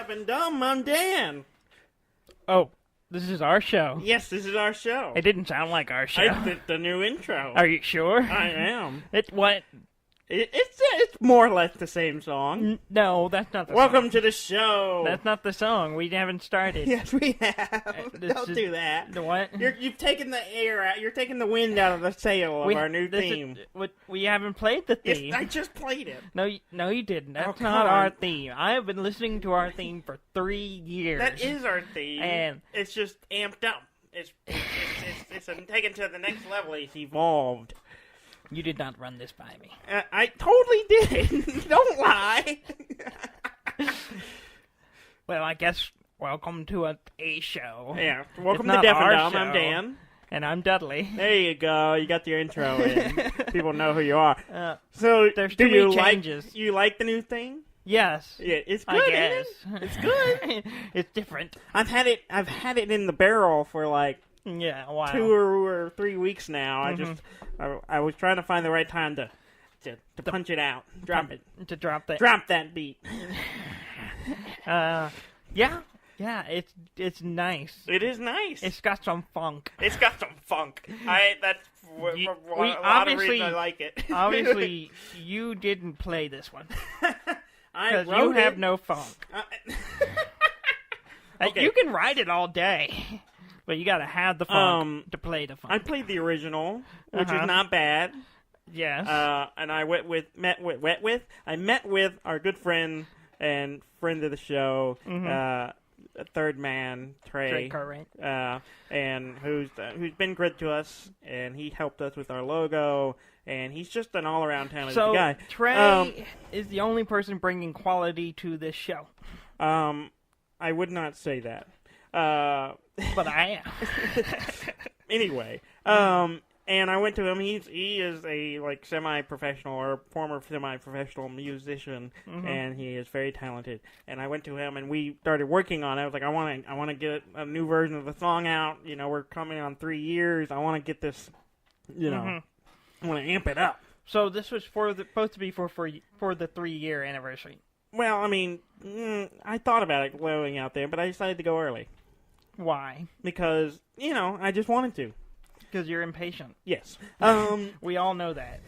Deaf and Dumb. I'm Dan. Oh, this is our show. Yes, this is our show. It didn't sound like our show. I did the new intro. Are you sure? I am. What? It's more or less the same song. No, that's not the Welcome song. to the show. That's not the song. We haven't started. Yes, we have. Don't do that. The what? You've taken the air out. You're taking the wind out of the sail of our new theme. We haven't played the theme. Yes, I just played it. No, you didn't. That's come not on. our theme. I have been listening to our theme for 3 years. That is our theme. And it's just amped up. It's taken to the next level. It's evolved. you did not run this by me. I totally did. Don't lie. Well, I guess welcome to a show. Yeah. Welcome It's to not Deaf and our Dumb. I'm show. Dan. And I'm Dudley. There you go. You got your intro in. People know who you are. There's do too you many changes. You like the new thing? Yes. Yeah, it's good. I Isn't guess. it? It's good. It's different. I've had it in the barrel for like Yeah, a while. 2 or 3 weeks now. I was trying to find the right time to punch it out, drop it, To drop that. drop that beat. Yeah, it's nice. It is nice. It's got some funk. It's got some funk. That's a We lot of reasons I like it. Obviously, you didn't play this one I because wrote you have it. no funk. Okay. You can write it all day, but you gotta have the funk to play the funk. I played the original, which Uh-huh. is not bad. Yes. And I met with our good friend and friend of the show, third man Trey, Correct. and who's been good to us, and he helped us with our logo, and he's just an all around talented So guy. Trey is the only person bringing quality to this show, I would not say that. but I am. Anyway, and I went to him. He is a semi-professional or former semi-professional musician, and he is very talented. And I went to him, and we started working on it. I was like, I want to get a new version of the song out. You know, we're coming on 3 years. I want to get this. You know, I want to amp it up. So this was supposed to be for the 3-year anniversary. Well, I mean, I thought about it going out there, but I decided to go early Why? because I just wanted to. Because you're impatient. Yes. We all know that.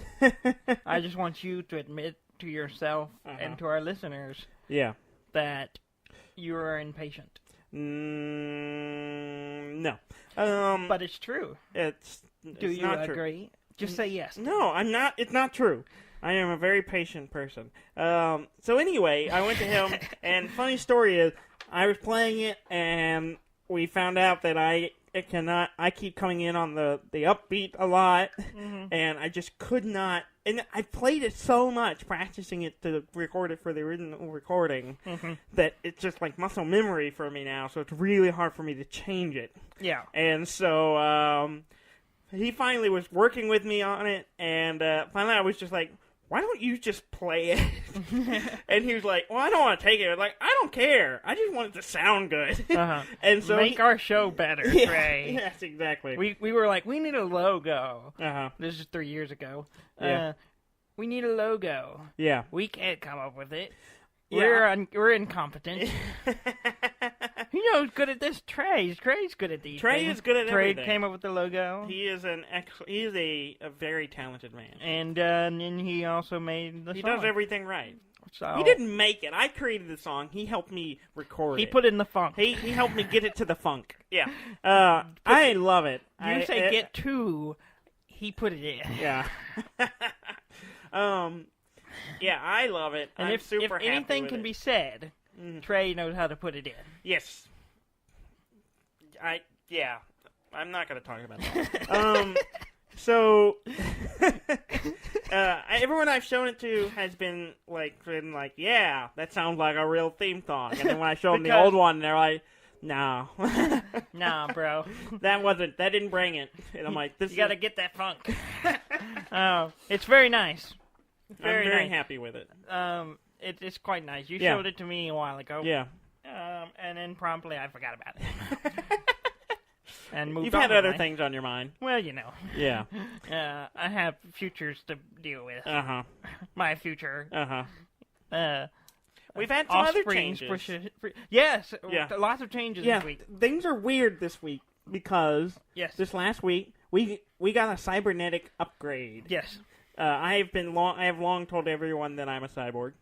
I just want you to admit to yourself and to our listeners Yeah. that you are impatient. No. But it's true. It's Do you not agree? True. Just say yes. No, I'm not. It's not true. I am a very patient person. So anyway, I went to him, and funny story is, I was playing it, and we found out that I keep coming in on the upbeat a lot, and I just could not. And I played it so much, practicing it to record it for the original recording, that it's just like muscle memory for me now. So it's really hard for me to change it. Yeah. And so he finally was working with me on it, and finally I was just like, why don't you just play it? And he was like, well, I don't want to take it. I was like, I don't care. I just want it to sound good. And so Make our show better, Trey. Yes, exactly. We were like, we need a logo. Uh-huh. This is 3 years ago. Yeah. We need a logo. Yeah. We can't come up with it. Yeah. We're incompetent. You know who's good at this? Trey's good at these Trey things. is good at Trey everything. came up with the logo. He is a very talented man. And then he also made the He song. does everything right. So He didn't make it. I created the song. He helped me record it. He put in the funk. He helped me get it to the funk. Yeah. I love it. You say get to, he put it in. Yeah. Yeah, I love it. And I'm if super happy anything with can it. be said, Trey knows how to put it in. Yes. I'm not going to talk about that. So, everyone I've shown it to has been like, yeah, that sounds like a real theme song. And then when I show them the old one, they're like, no. Nah, bro. That didn't bring it. And I'm like, You gotta get that funk. It's very nice. I'm very nice. happy with it. It's quite nice. You Yeah. showed it to me a while ago. Yeah. And then promptly I forgot about it. And moved You've on had with other my- things on your mind. Well, you know. Yeah. I have futures to deal with. Uh-huh. My future. Uh-huh. we've had some other Offsprings changes. Yes, Yeah. lots of changes Yeah, this week. things are weird this week because Yes. this last week we got a cybernetic upgrade. Yes. I have long told everyone that I'm a cyborg,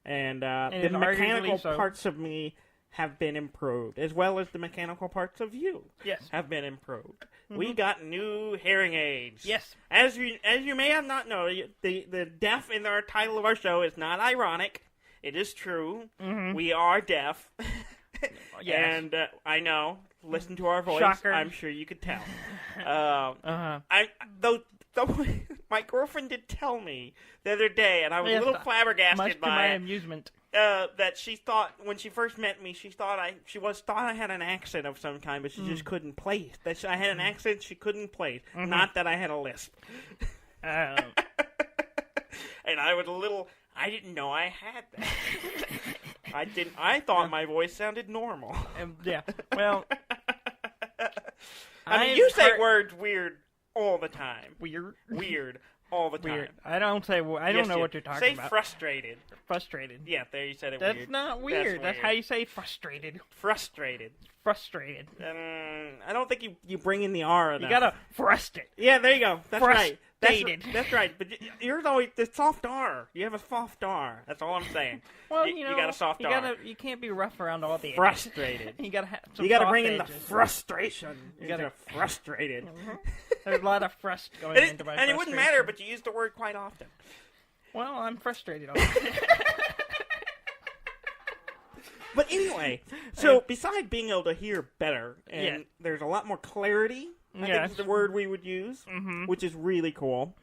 and the arguably mechanical so. parts of me have been improved, as well as the mechanical parts of you Yes. have been improved. We got new hearing aids. Yes. As you may have not known, the deaf in our title of our show is not ironic. It is true. We are deaf. Yes. And I know. Listen to our voice. Shocker. I'm sure you could tell. Though my girlfriend did tell me the other day, and I was a little flabbergasted Much to by my it, amusement. that she thought when she first met me, she thought I had an accent of some kind, but she just couldn't place. That I had an accent she couldn't place. Not that I had a lisp. And I was a little. I didn't know I had that. I thought my voice sounded normal. Yeah. Well, I mean, you say words weird all the time. Weird. All the time. Weird. I don't know what you're talking about. Say frustrated. Frustrated. Yeah, there you said it That's weird. not weird. That's how you say frustrated. Frustrated. Frustrated. I don't think you bring in the R enough. You gotta frustrate. Yeah, there you go. That's right. Frustrated. That's right. But yours always the soft R. You have a soft R. That's all I'm saying. Well, you got a soft R. You can't be rough around all the edges. Frustrated. You gotta have some You got to soft bring in the edges. frustration. You got gotta- to frustrated. There's a lot of frust going into my And it wouldn't matter, but you use the word quite often. Well, I'm frustrated all the time. But anyway, so besides being able to hear better, and Yeah. there's a lot more clarity, I think Yes. is the word we would use, which is really cool.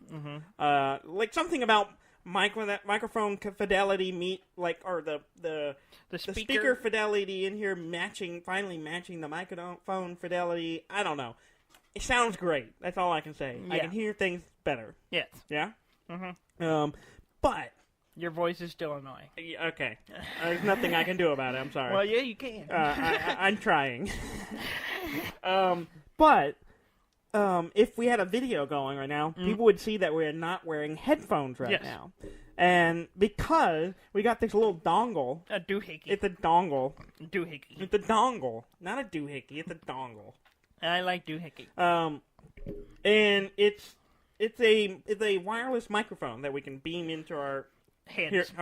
Like something about microphone fidelity or the speaker fidelity in here finally matching the microphone fidelity. I don't know. It sounds great. That's all I can say. I Yeah. can hear things better. Yes. Yeah? But Your voice is still annoying. okay. There's nothing I can do about it. I'm sorry. Well, yeah, you can. I'm trying. But if we had a video going right now, people would see that we're not wearing headphones right Yes. now. And because we got this little dongle. A doohickey. It's a dongle. Doohickey. It's a dongle. Not a doohickey. It's a dongle. I like doohickey. And it's a wireless microphone that we can beam into our Heads.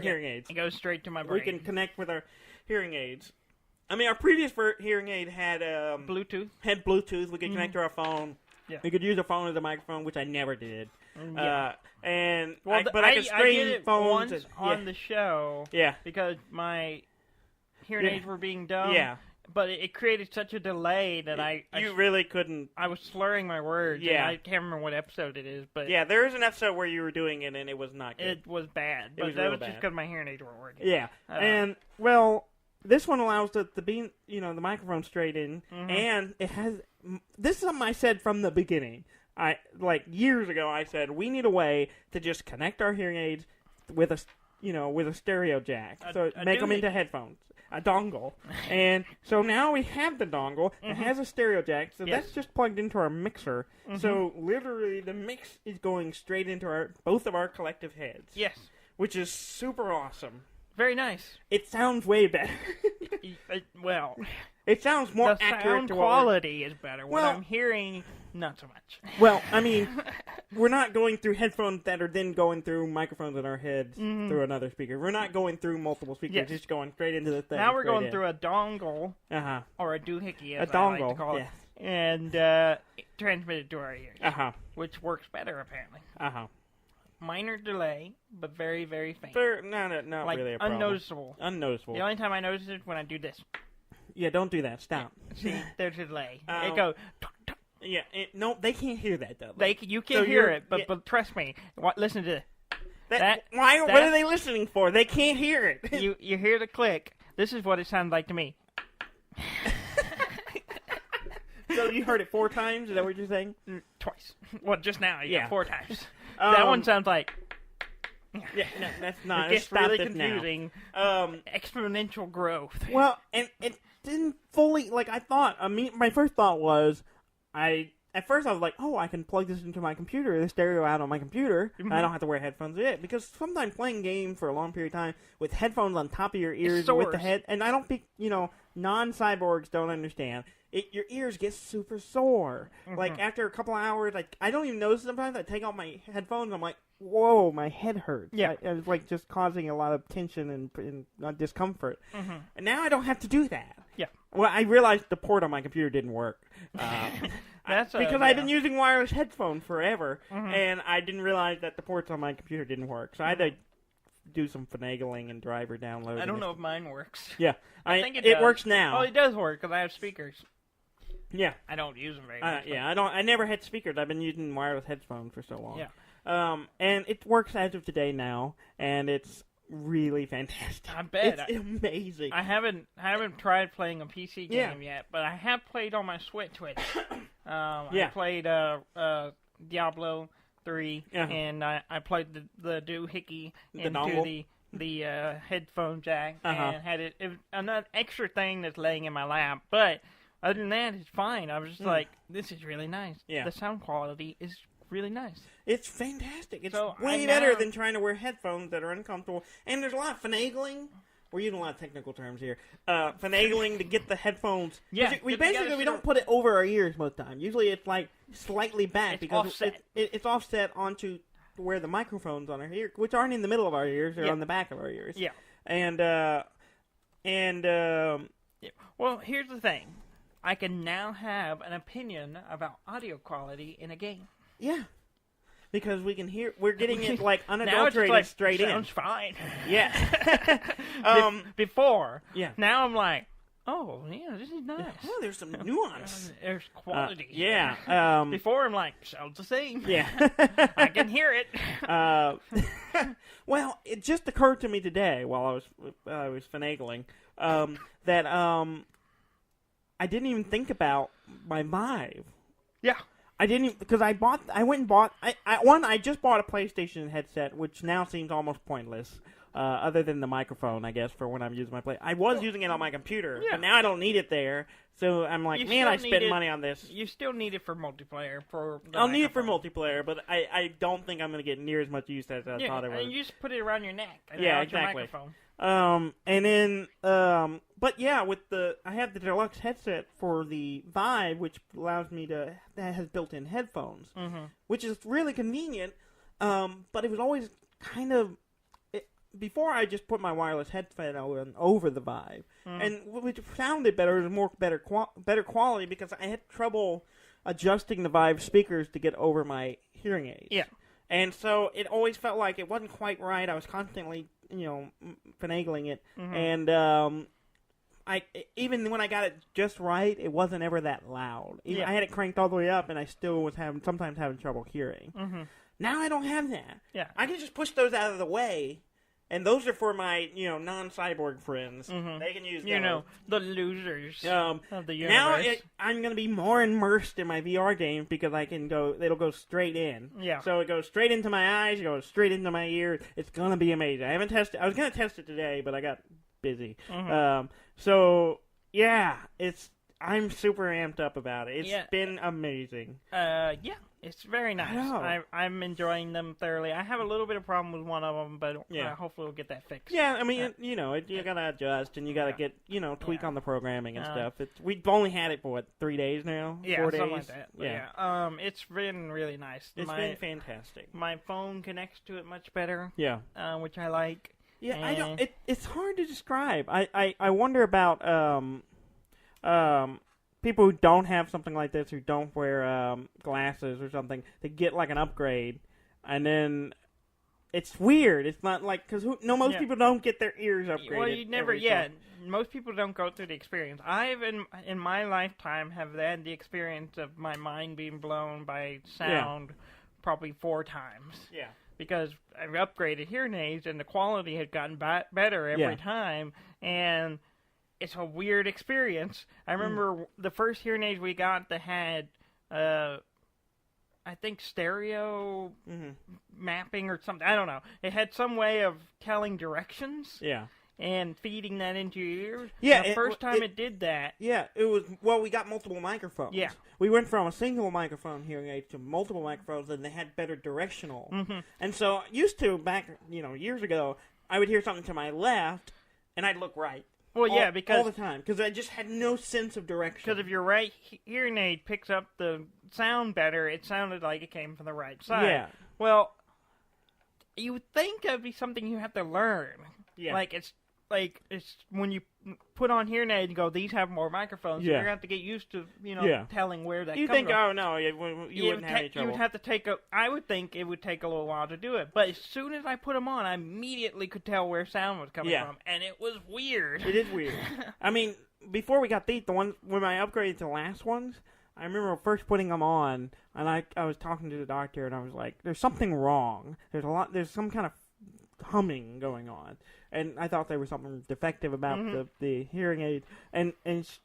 hearing aids. It goes straight to my We brain. can connect with our hearing aids. I mean, our previous hearing aid had Bluetooth. Had Bluetooth. We could connect to our phone. Yeah. We could use a phone as a microphone, which I never did. Yeah. But I could stream did it phones once and, on the show. Yeah. Because my hearing aids were being dumb. Yeah. But it created such a delay that you really couldn't. I was slurring my words. Yeah. And I can't remember what episode it is, but Yeah, there is an episode where you were doing it and it was not good. it was bad. But was that real was just bad. because my hearing aids weren't working. Yeah, and well, this one allows the beam, the microphone straight in, and it has. This is something I said from the beginning. Years ago, I said we need a way to just connect our hearing aids with a stereo jack, so make them into headphones, a dongle, and so now we have the dongle. It has a stereo jack, so that's just plugged into our mixer. So literally, the mix is going straight into both of our collective heads. Yes. Which is super awesome. Very nice. It sounds way better. Well, It sounds more the accurate sound to quality is better. What Well- I'm hearing, not so much. Well, I mean, we're not going through headphones that are then going through microphones in our heads through another speaker. We're not going through multiple speakers, Yes. just going straight into the thing. Now we're going through a dongle, Uh-huh. or a doohickey, as A I like to dongle, call yes. it, and transmit it to our ears, Uh-huh. which works better, apparently. Uh-huh. Minor delay, but very, very faint. Not like, really a problem. unnoticeable. Unnoticeable. The only time I notice it is when I do this. Yeah, don't do that. Stop. See, there's a delay. Oh. It goes... Yeah, no, they can't hear that, though. You can So hear you're- it, but, yeah. but trust me. Listen to this. What What are they listening for? They can't hear it. You hear the click. This is what it sounds like to me. So you heard it 4 times? Is that what you're saying? Twice. Well, just now. Yeah. 4 times. Um, that one sounds like... Yeah, no, that's not. It gets Stop really this now. confusing. Exponential growth. Well, and it didn't fully, like I thought. I mean, my first thought was, I at first I was like, oh, I can plug this into my computer, the stereo out on my computer, and I don't have to wear headphones with it. Because sometimes playing games for a long period of time with headphones on top of your ears with the head, and I don't think, non-cyborgs don't understand. Your ears get super sore. Like, after a couple of hours, I don't even notice sometimes. I take off my headphones, I'm like, whoa, my head hurts. Yeah. It's like just causing a lot of tension and discomfort. And now I don't have to do that. Yeah. Well, I realized the port on my computer didn't work. Because I've been using wireless headphones forever, and I didn't realize that the ports on my computer didn't work. So I had to do some finagling and driver downloading. I don't know if mine works. Yeah. I think it works now. Oh, it does work because I have speakers. Yeah. I don't use them very much. Yeah, I never had speakers. I've been using wireless headphones for so long. Yeah. And it works as of today now, and it's really fantastic. I bet. It's amazing. I haven't tried playing a PC game yet, but I have played on my Switch with it. I played Diablo 3, and I played the Doo-hickey into the headphone jack, and had it another extra thing that's laying in my lap, but other than that, it's fine. I was just like, this is really nice. Yeah. The sound quality is really nice. It's fantastic. It's way better than trying to wear headphones that are uncomfortable. And there's a lot of finagling. We're using a lot of technical terms here. Finagling to get the headphones. Yeah. We don't put it over our ears most of the time. Usually it's like slightly back because offset. It's offset onto where the microphones on our ear, which aren't in the middle of our ears, they're on the back of our ears. Yeah. Well, here's the thing. I can now have an opinion about audio quality in a game. Yeah. Because we're getting it like unadulterated straight in. Sounds fine. Yeah. Before. Yeah. Now I'm like, oh, yeah, this is nice. Oh, there's some nuance. There's quality. Yeah. Before I'm like, sounds the same. Yeah. I can hear it. Well, it just occurred to me today while I was finagling that I didn't even think about my Vive. Yeah. I didn't, because I just bought a PlayStation headset, which now seems almost pointless, other than the microphone, I guess, for when I'm using my play. I was using it on my computer, but now I don't need it there, so I'm like, I spent money on this. You still need it for multiplayer. I'll need it for multiplayer, but I don't think I'm going to get near as much use as I thought I would. And you just put it around your neck. Yeah, exactly. Your microphone. But yeah, I have the deluxe headset for the Vive, which allows me that has built-in headphones, which is really convenient. But it was always kind of before I just put my wireless headset over the Vive, and which sounded better, it was better quality because I had trouble adjusting the Vive speakers to get over my hearing aids. Yeah. And so it always felt like it wasn't quite right. I was constantly, finagling it. And even when I got it just right, it wasn't ever that loud. I had it cranked all the way up, and I still was sometimes having trouble hearing. Now I don't have that. Yeah. I can just push those out of the way. And those are for my, non-cyborg friends. They can use those. The losers of the universe. Now I'm going to be more immersed in my VR games because it'll go straight in. Yeah. So it goes straight into my eyes, it goes straight into my ears. It's going to be amazing. I was going to test it today, but I got busy. So, yeah, I'm super amped up about it. It's been amazing. Yeah. It's very nice. I'm enjoying them thoroughly. I have a little bit of problem with one of them, but hopefully we'll get that fixed. Yeah, I mean, you gotta adjust, and you gotta get, tweak on the programming and stuff. We've only had it for, 3 days now? Yeah, 4 days? something like that. Yeah. It's been really nice. It's been fantastic. My phone connects to it much better. Yeah. Which I like. Yeah, it's hard to describe. I wonder about, people who don't have something like this, who don't wear glasses or something, they get like an upgrade, and then it's weird. It's not like most people don't get their ears upgraded. Well, you never. Most people don't go through the experience. I've in my lifetime have had the experience of my mind being blown by sound probably 4 times. Yeah. Because I've upgraded hearing aids and the quality had gotten better every time, and it's a weird experience. I remember the first hearing aids we got that had, I think, stereo mapping or something. I don't know. It had some way of telling directions. Yeah. and feeding that into your ears. Yeah, the first time it did that. Yeah, it was. Well, we got multiple microphones. Yeah, we went from a single microphone hearing aid to multiple microphones, and they had better directional. And so, used to back years ago, I would hear something to my left, and I'd look right. Well, yeah, because all the time, because I just had no sense of direction. Because if your right hearing aid picks up the sound better, it sounded like it came from the right side. Yeah. Well, you would think that'd be something you have to learn. Yeah. Like it's when you put on hearing aid and go, these have more microphones. So you're gonna have to get used to telling where that. You comes think? from. Oh no, you wouldn't have any trouble. You would have to take I would think it would take a little while to do it, but as soon as I put them on, I immediately could tell where sound was coming from, and it was weird. It is weird. I mean, before we got the ones when I upgraded to the last ones, I remember first putting them on, and I was talking to the doctor, and I was like, "There's something wrong. There's some kind of humming going on." And I thought there was something defective about the hearing aid. And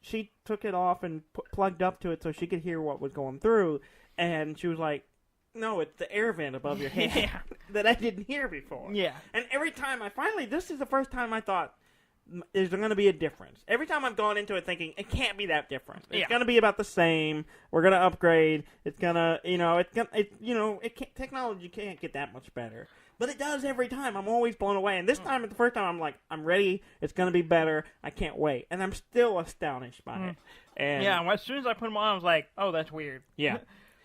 she took it off and plugged up to it so she could hear what was going through. And she was like, no, it's the air vent above your head that I didn't hear before. Yeah. And every time this is the first time I thought, is there going to be a difference? Every time I've gone into it thinking, it can't be that different. It's going to be about the same. We're going to upgrade. It's going to, technology can't get that much better. But it does every time. I'm always blown away. And this time, the first time, I'm like, I'm ready. It's going to be better. I can't wait. And I'm still astonished by it. And as soon as I put them on, I was like, oh, that's weird. Yeah.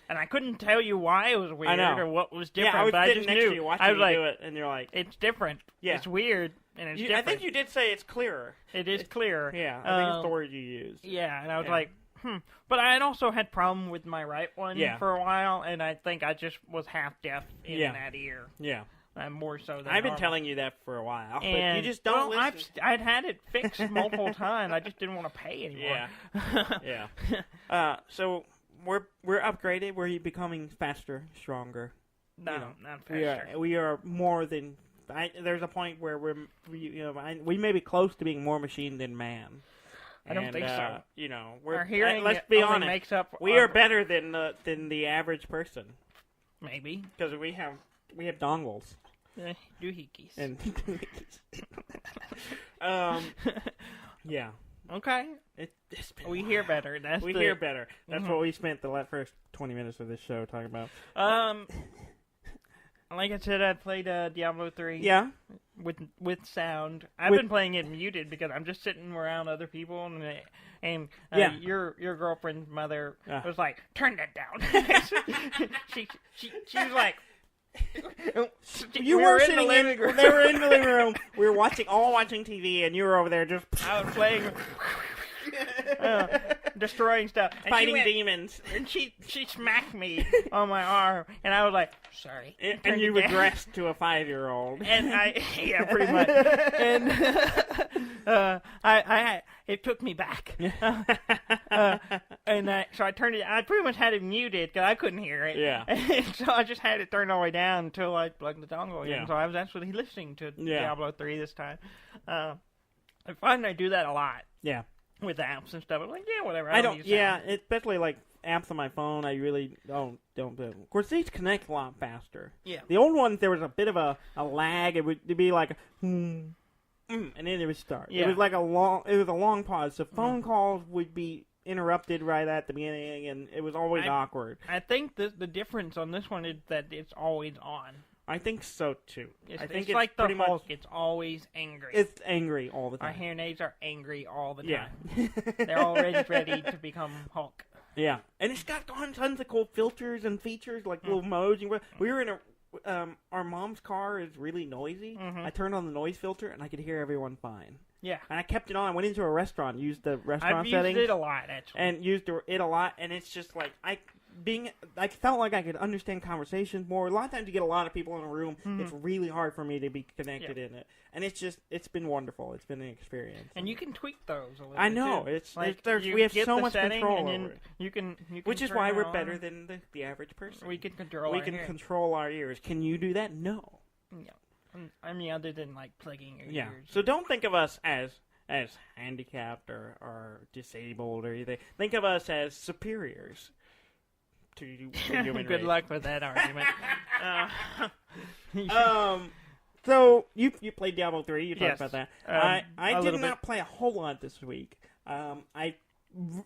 And I couldn't tell you why it was weird or what was different. Yeah, but I just next knew. To you, watching I was you like, do it, and you're like, it's different. Yeah. It's weird, and it's different. I think you did say it's clearer. It's clearer. Yeah, I think it's the word you used. Yeah, and I was like, But I had also had problem with my right one for a while, and I think I just was half deaf in that ear. Yeah. More so than I've been normal. telling you that for a while, but and, you just don't listen. I'd had it fixed multiple times. I just didn't want to pay anymore. Yeah. So we're upgraded. We're becoming faster, stronger. No, not faster. We are more than. There's a point where we may be close to being more machine than man. I don't think so. Our hearing let's be honest. Makes up we are better than the average person. Maybe because we have dongles. Doo-hickies. And yeah. Okay. We hear better. We hear better. That's what we spent the first 20 minutes of this show talking about. Like I said, I played Diablo 3. Yeah. With sound. I've been playing it muted because I'm just sitting around other people and your girlfriend's mother was like, turn that down. she was like. You were sitting in the living room. They were in the living room. We were all watching TV, and you were over there just. I was playing, destroying stuff, and fighting demons. And she smacked me on my arm, and I was like, "Sorry." And you regressed to a 5-year-old. And pretty much. And it took me back. And so I turned it. I pretty much had it muted because I couldn't hear it. Yeah. And so I just had it turned all the way down until I plugged the dongle in. Yeah. So I was actually listening to Diablo 3 this time. I find I do that a lot. Yeah. With apps and stuff. I'm like, whatever. I don't. Yeah, especially like apps on my phone. I really don't do. Of course, these connect a lot faster. Yeah. The old ones, there was a bit of a lag. It would be like, and then it would start. Yeah. It was like a long pause. So phone calls would be interrupted right at the beginning, and it was always awkward. I think the difference on this one is that it's always on. I think so too. I think it's like the Hulk. It's always angry. It's angry all the time. Our hearing aids are angry all the time. Yeah. They're always ready to become Hulk. Yeah, and it's got tons of cool filters and features like little modes. We were in our mom's car is really noisy. I turned on the noise filter and I could hear everyone fine. Yeah, and I kept it on. I went into a restaurant, used the restaurant settings. I've used it a lot actually, and used it a lot. And it's just like I felt like I could understand conversations more. A lot of times you get a lot of people in a room. It's really hard for me to be connected in it. And it's been wonderful. It's been an experience. And you can tweak those a little I know. too. We have so much control over it. You can which is why we're better than the average person. We can control our ears. Can you do that? No. I mean, other than like plugging your ears. So don't think of us as handicapped or disabled or anything. Think of us as superiors to human Good race. luck with that argument. So you played Diablo 3. You talked Yes. about that. I did not play a whole lot this week. I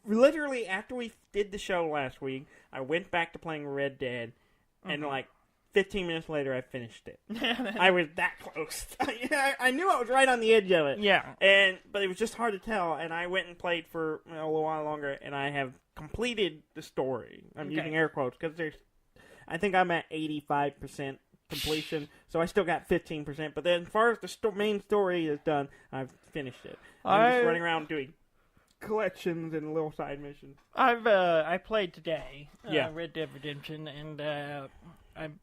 literally, after we did the show last week, I went back to playing Red Dead, and like 15 minutes later, I finished it. I was that close. I knew I was right on the edge of it. Yeah. But it was just hard to tell, and I went and played for a little while longer, and I have completed the story. I'm using air quotes, because I think I'm at 85% completion, so I still got 15%, but then as far as the main story is done, I've finished it. I'm just running around doing collections and little side missions. I played today, Red Dead Redemption, and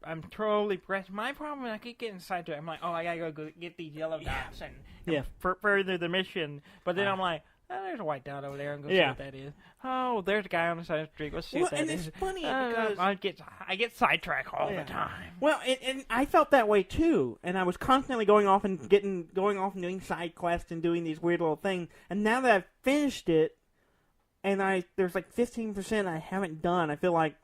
I'm totally pressed. My problem is I keep getting sidetracked. I'm like, oh, I gotta go get these yellow dots and further the mission. But then I'm like, oh, there's a white dot over there. I'm gonna see what that is. Oh, there's a guy on the side of the street. Let's see what that is. And it's funny because I get sidetracked all the time. Well, and I felt that way too. And I was constantly going off and doing side quests and doing these weird little things. And now that I've finished it, and there's like 15% I haven't done, I feel like,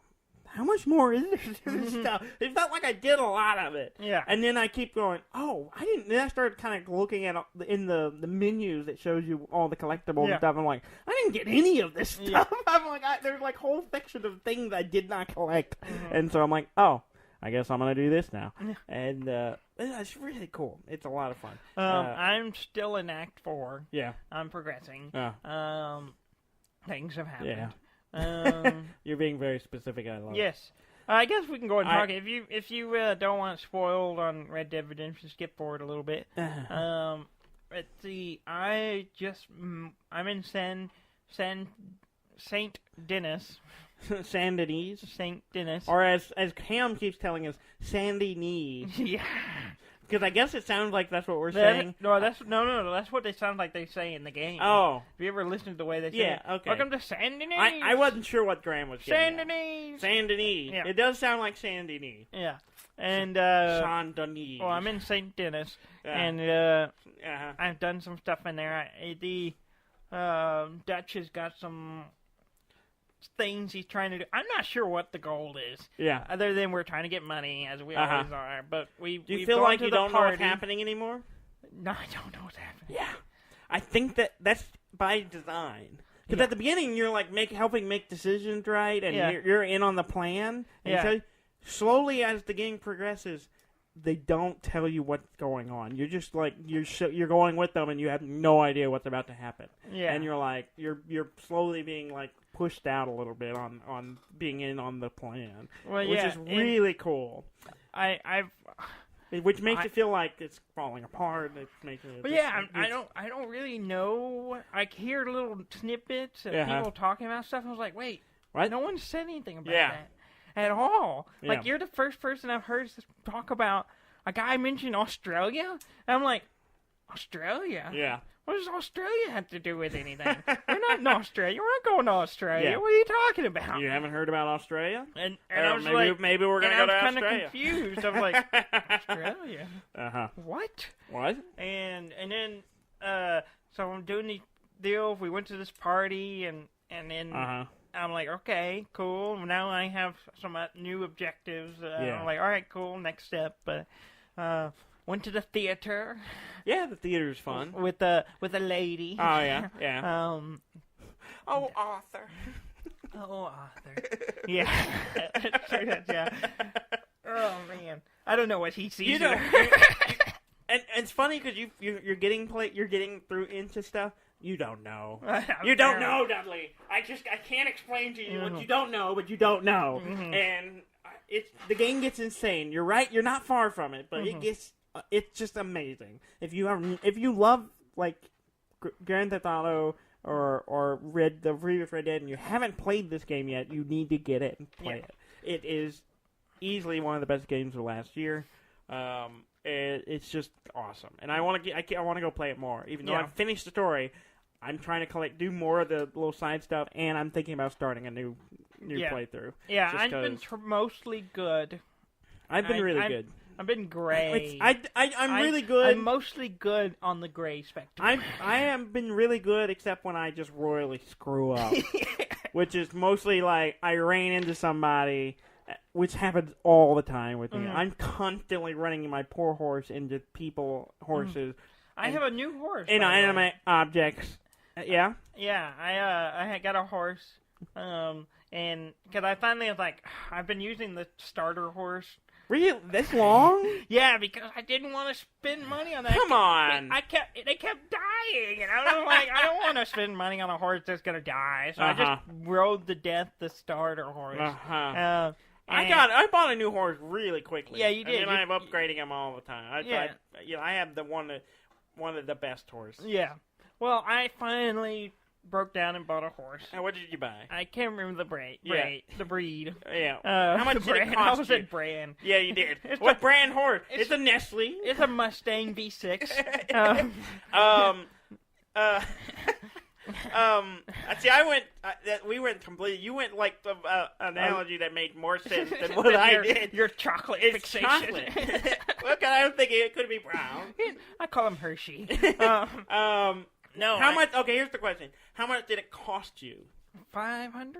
how much more is there to this stuff? It felt like I did a lot of it. Yeah. And then I keep going, oh, I didn't. Then I started kind of looking at in the menus that shows you all the collectibles and stuff. I'm like, I didn't get any of this stuff. Yeah. I'm like, there's like whole section of things I did not collect. And so I'm like, oh, I guess I'm going to do this now. And it's really cool. It's a lot of fun. I'm still in Act 4. Yeah. I'm progressing. Things have happened. Yeah. You're being very specific. I love it. Yes. I guess we can go ahead and talk. If you don't want it spoiled on Red Dead Redemption, skip forward a little bit. Let's see. I'm in Saint Denis. Saint Denis. Saint Denis. Or as Cam keeps telling us, Sandy Knees. Yeah. Because I guess it sounds like that's what we're saying. No, that's what they sound like they say in the game. Oh. Have you ever listened to the way they say it? Yeah, okay. Welcome to Saint Denis. I wasn't sure what Graham was getting Saint Denis. Saint Denis. Yeah. It does sound like Saint Denis. Yeah. And, Saint Denis. Well, I'm in Saint Denis, and I've done some stuff in there. The Dutch has got some things he's trying to do. I'm not sure what the goal is. Yeah. Other than we're trying to get money, as we always are. But do you feel like you don't know what's happening anymore? No, I don't know what's happening. Yeah. I think that's by design. Because at the beginning, you're like helping make decisions, right? And you're in on the plan. And so slowly, as the game progresses, they don't tell you what's going on. You're just like you're going with them, and you have no idea what's about to happen. Yeah. And you're like you're slowly being like pushed out a little bit on being in on the plan, which is really cool. Which makes it feel like it's falling apart. It makes it. But I don't really know. I hear little snippets of people talking about stuff. I was like, wait, what? No one said anything about that at all. Like you're the first person I've heard talk about. A guy mentioned Australia, and I'm like, Australia? Yeah. What does Australia have to do with anything? We're not in Australia. We're not going to Australia. Yeah. What are you talking about? You haven't heard about Australia? And I was like, maybe we're going to go to Australia. I was kind of confused. I was like, Australia? What? What? And then, so I'm doing the deal. We went to this party, and then I'm like, okay, cool. Now I have some new objectives. I'm like, all right, cool. Next step. But went to the theater. Yeah, the theater's fun. With a lady. Oh, yeah, yeah. Arthur. Oh, Arthur. Yeah. Yeah. Oh, man. I don't know what he sees. And it's funny because you're getting through into stuff you don't know. You don't know, Dudley. I can't explain to you what you don't know, but you don't know. Mm-hmm. And the game gets insane. You're right. You're not far from it, but it's just amazing. If you love like Grand Theft Auto or the previous Red Dead, and you haven't played this game yet, you need to get it and play it. It is easily one of the best games of last year. It's just awesome, and I want to go play it more. Even though I've finished the story, I'm trying to do more of the little side stuff, and I'm thinking about starting a new playthrough. Yeah, I've been mostly good. I've been really good. I've been gray. I'm really good. I'm mostly good on the gray spectrum. I have been really good, except when I just royally screw up, which is mostly like I ran into somebody which happens all the time with me. I'm constantly running my poor horse into horses. I have a new horse. Inanimate objects. Yeah? Yeah, I got a horse, and because I finally was like, I've been using the starter horse. Really? This long? Yeah, because I didn't want to spend money on that. Come on! They kept dying, and I was like, I don't want to spend money on a horse that's gonna die. So I just rode to death the starter horse. I bought a new horse really quickly. Yeah, you did. And I'm upgrading them all the time. I have one of the best horses. Yeah. Well, I finally broke down and bought a horse. And what did you buy? I can't remember the breed. The breed. Yeah. How much did it cost you? I said brand. Yeah, you did. What brand horse? It's a Nestle. It's a Mustang V6. We went completely. You went like the analogy that made more sense than what I did. Your chocolate fixation. Chocolate. Well, I was thinking it could be brown. I call him Hershey. No. How much? Okay, here's the question: how much did it cost you? $500.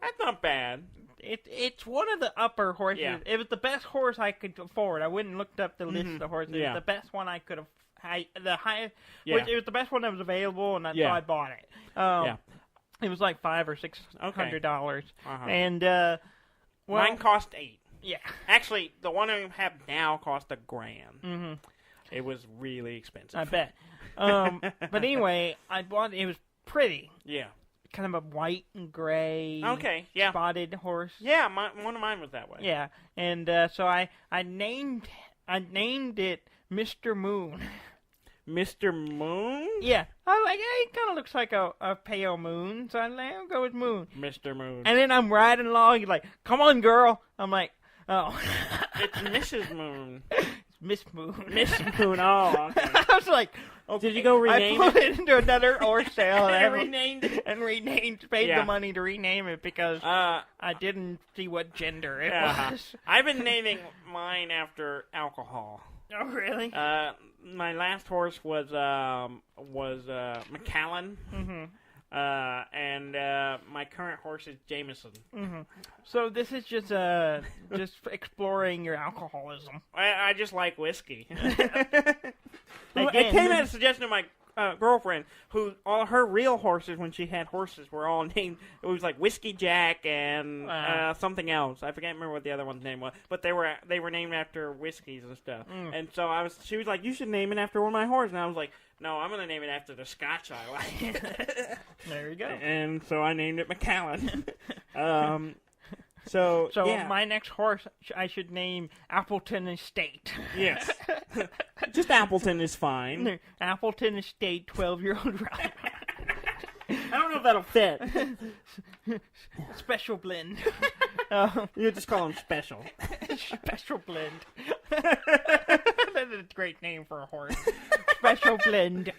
That's not bad. It's one of the upper horses. Yeah. It was the best horse I could afford. I went and looked up the list of the horses. Yeah. It was the best one I could have. The highest. Yeah. It was the best one that was available, and so I bought it. It was like $500 or $600, and mine cost $800. Yeah. Actually, the one I have now cost $1,000. It was really expensive. I bet. But anyway, I bought it. It was pretty. Yeah. Kind of a white and gray. Okay. Yeah. Spotted horse. Yeah. One of mine was that way. Yeah. And so I named it Mr. Moon. Mr. Moon? Yeah. I was like, hey, it kind of looks like a pale moon, so I'll go with Moon. Mr. Moon. And then I'm riding along, he's like, come on, girl. I'm like, oh. It's Mrs. Moon. It's Miss Moon. Miss Moon, oh, okay. I was like, okay. Did you go rename I put it into another horse sale and renamed it? And paid the money to rename it because I didn't see what gender it was. I've been naming mine after alcohol. Oh, really? My last horse was Macallan, and my current horse is Jameson. So this is just exploring your alcoholism. I just like whiskey. It came as a suggestion of my girlfriend, who all her real horses, when she had horses, were all named. It was like Whiskey Jack and something else. I remember what the other one's name was, but they were named after whiskeys and stuff. And so she was like, "You should name it after one of my horses," and I was like, "No, I'm gonna name it after the Scotch I like." There you go. And so I named it Macallan. So my next horse, I should name Appleton Estate. Yes. Just Appleton is fine. Appleton Estate 12-year-old rider. I don't know if that'll fit. Special blend. You just call him Special. Special blend. That's a great name for a horse. Special blend.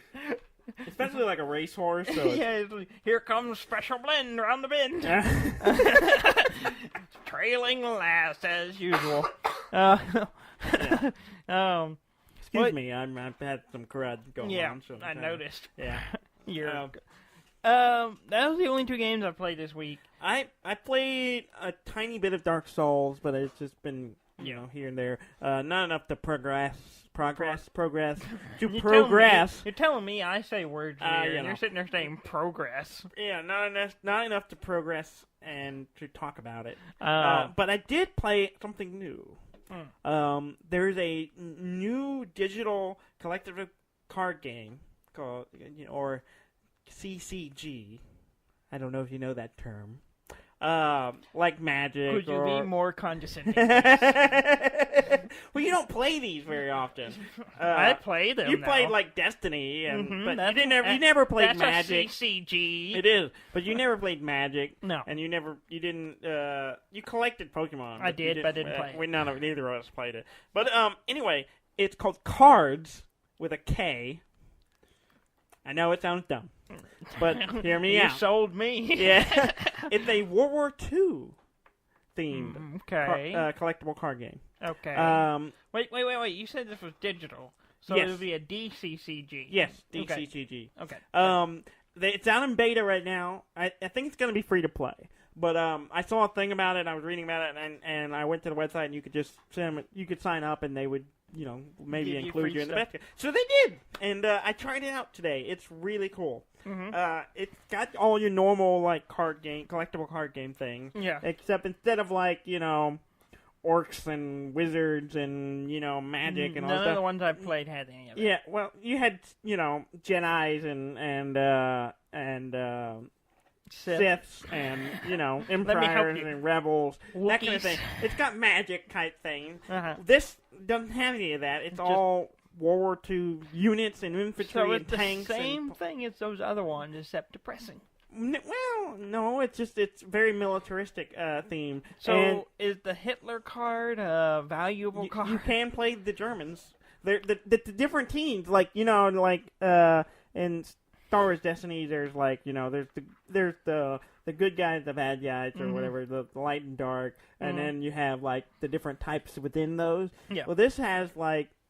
Especially like a racehorse. So yeah, here comes Special Blend around the bend. Trailing last as usual. Excuse me, I've had some crud going on. Yeah, I noticed. Yeah. That was the only 2 games I played this week. I played a tiny bit of Dark Souls, but it's just been here and there. Not enough to progress. You're telling me I say words here, and you're sitting there saying progress. Yeah, not enough to progress and to talk about it. But I did play something new. There's a new digital collectible card game called, or CCG. I don't know if you know that term. Like Magic. Could you be more condescending? Well, you don't play these very often. I play them. You played like Destiny, but you never played Magic. That's a CCG. It is, but you never played Magic. No, and you collected Pokemon. I did, but I didn't play it. Neither of us played it. But anyway, it's called Kards with a K. I know it sounds dumb, but hear me out. You sold me. Yeah, it's a World War II themed collectible card game. Okay. Wait. You said this was digital, so yes. it would be a DCCG. Yes, DCCG. Okay. It's out in beta right now. I think it's going to be free to play, But I saw a thing about it. I was reading about it, and I went to the website, and you could just send them, you could sign up, and they would, maybe include you in the basket. So they did, and I tried it out today. It's really cool. Mm-hmm. It's got all your normal collectible card game things. Yeah. Except instead of orcs and wizards and magic and all that. None of the ones I've played had any of it. Yeah, well, you had Jedis and Siths and Empires and Rebels, Wookiees. that kind of thing. It's got magic type things. Uh-huh. This doesn't have any of that. It's all World War II units and infantry and tanks. So it's the same thing as those other ones, except depressing. Well, no, it's very militaristic theme. So is the Hitler card a valuable card? You can play the Germans. They're the different teams, in Star Wars Destiny, there's there's the good guys, the bad guys, or whatever, the light and dark, and then you have the different types within those. Yeah. Well, this has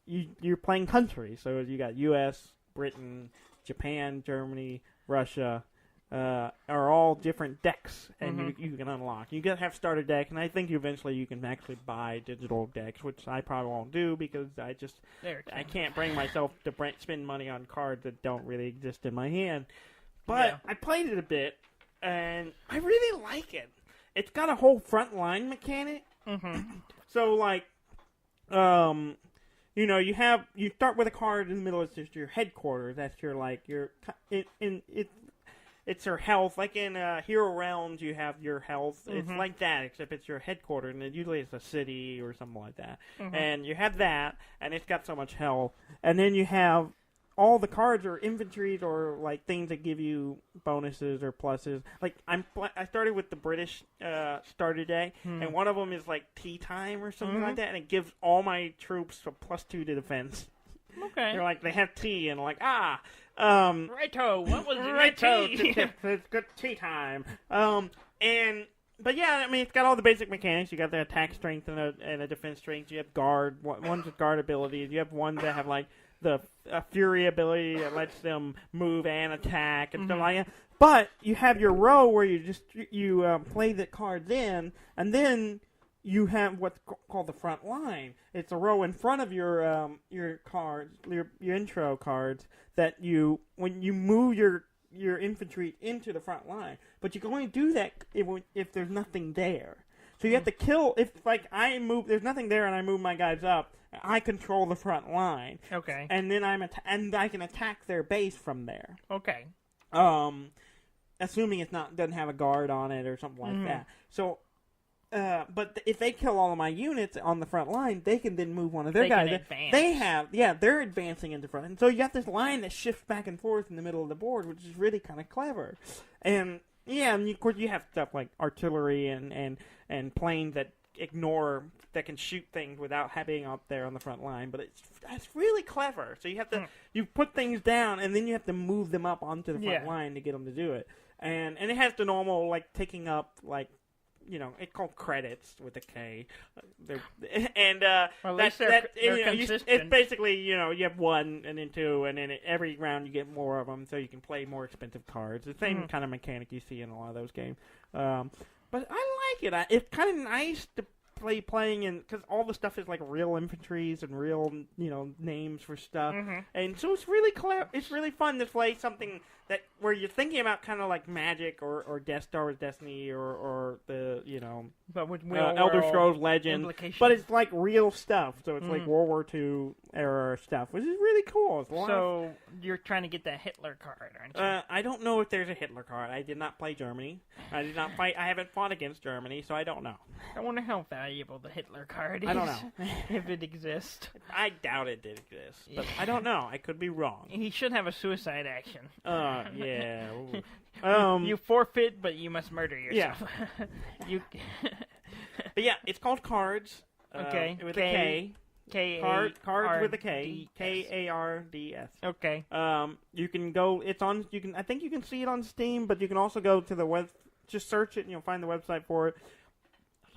you're playing countries, so you got U.S., Britain, Japan, Germany, Russia. Are all different decks, and you can unlock. You gotta have starter deck, and I think eventually you can actually buy digital decks, which I probably won't do because I can't bring myself to spend money on cards that don't really exist in my hand. But I played it a bit, and I really like it. It's got a whole front line mechanic. So you start with a card in the middle. It's just your headquarters. That's your It's your health. Like in Hero Realms, you have your health. It's like that, except it's your headquarters, and usually it's a city or something like that. And you have that, and it's got so much health. And then you have all the cards or inventories or things that give you bonuses or pluses. I started with the British starter day, and one of them is tea time or something like that, and it gives all my troops a +2 to defense. Okay. They're they have tea, and righto, what was it? It's good tea time. But yeah, I mean, it's got all the basic mechanics. You got the attack strength and a defense strength. You have ones with guard abilities. You have ones that have the fury ability that lets them move and attack and stuff like that. But you have your row where you play the cards in, and then you have what's called the front line. It's a row in front of your cards, your intro cards, that when you move your infantry into the front line. But you can only do that if there's nothing there. So you have to kill, if there's nothing there and I move my guys up, I control the front line. Okay. And then I can attack their base from there. Okay. Assuming doesn't have a guard on it or something like that. So, but if they kill all of my units on the front line, they can then move one of their guys. They're advancing into front. And so you got this line that shifts back and forth in the middle of the board, which is really kind of clever. And of course you have stuff like artillery and planes that can shoot things without being up there on the front line. But it's really clever. So you have to you put things down, and then you have to move them up onto the front line to get them to do it. And it has the normal taking up it's called credits with a K. It's basically, you have 1 and then 2, and then every round you get more of them, so you can play more expensive cards. The same kind of mechanic you see in a lot of those games. But I like it. It's kind of nice to playing in, because all the stuff is real infantries and real names for stuff, and so it's really clever. It's really fun to play something where you're thinking about kind of Magic or Star Wars Destiny or the but with Elder Scrolls Legends, but it's real stuff. So it's World War II era stuff, which is really cool. So you're trying to get that Hitler card, aren't you? I don't know if there's a Hitler card. I did not play Germany. I haven't fought against Germany, so I don't know. I wonder how valuable the Hitler card is. I don't know. If it exists. I doubt it did exist, but I don't know. I could be wrong. He should have a suicide action. Yeah. You forfeit, but you must murder yourself. Yeah. But yeah, it's called Kards. Okay. With a K. Kards with a K. Kards. Okay. You can go. I think you can see it on Steam, but you can also go to the web. Just search it, and you'll find the website for it.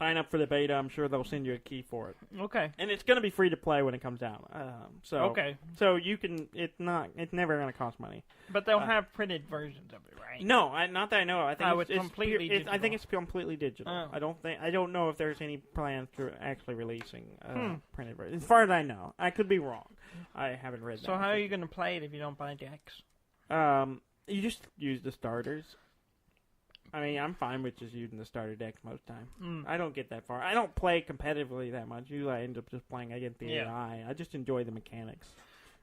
sign up for the beta. I'm sure they'll send you a key for it. Okay. And it's going to be free to play when it comes out. Okay. So you can. It's never going to cost money. But they'll have printed versions of it, right? No, not that I know. I think it's completely digital. I think it's completely digital. Oh. I don't know if there's any plans to actually releasing printed version. As far as I know, I could be wrong. I haven't read that. So how are you going to play it if you don't buy decks? You just use the starters. I mean, I'm fine with just using the starter decks most time. I don't get that far. I don't play competitively that much. Usually I end up just playing against the AI. I just enjoy the mechanics.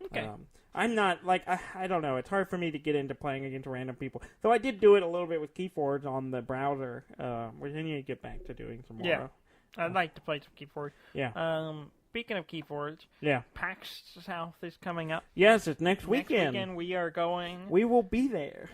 Okay. I'm not, I don't know. It's hard for me to get into playing against random people. Though I did do it a little bit with Keyforge on the browser. We need to get back to doing some more. Yeah. I'd like to play some Keyforge. Yeah. Speaking of Keyforge, PAX South is coming up. Yes, it's next weekend. Next weekend we are going. We will be there.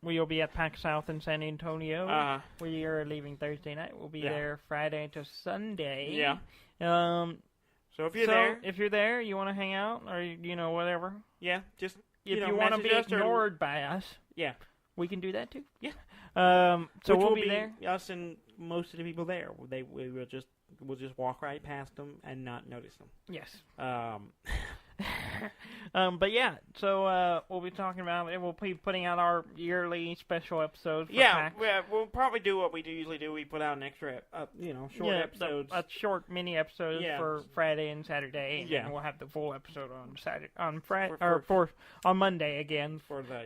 We will be at PAX South in San Antonio. We are leaving Thursday night. We'll be there Friday to Sunday. Yeah. So if you're there, you want to hang out or whatever. Yeah, just if you want to be ignored by us. Yeah. We can do that too. Yeah. So we'll be there. Us and most of the people there. We'll just walk right past them and not notice them. Yes. But yeah, so we'll be talking about it. We'll be putting out our yearly special episodes. We'll probably do what we usually do. We put out an extra, short episodes. A short mini episode for Friday and Saturday, and then we'll have the full episode on Saturday, on Friday, on Monday again for the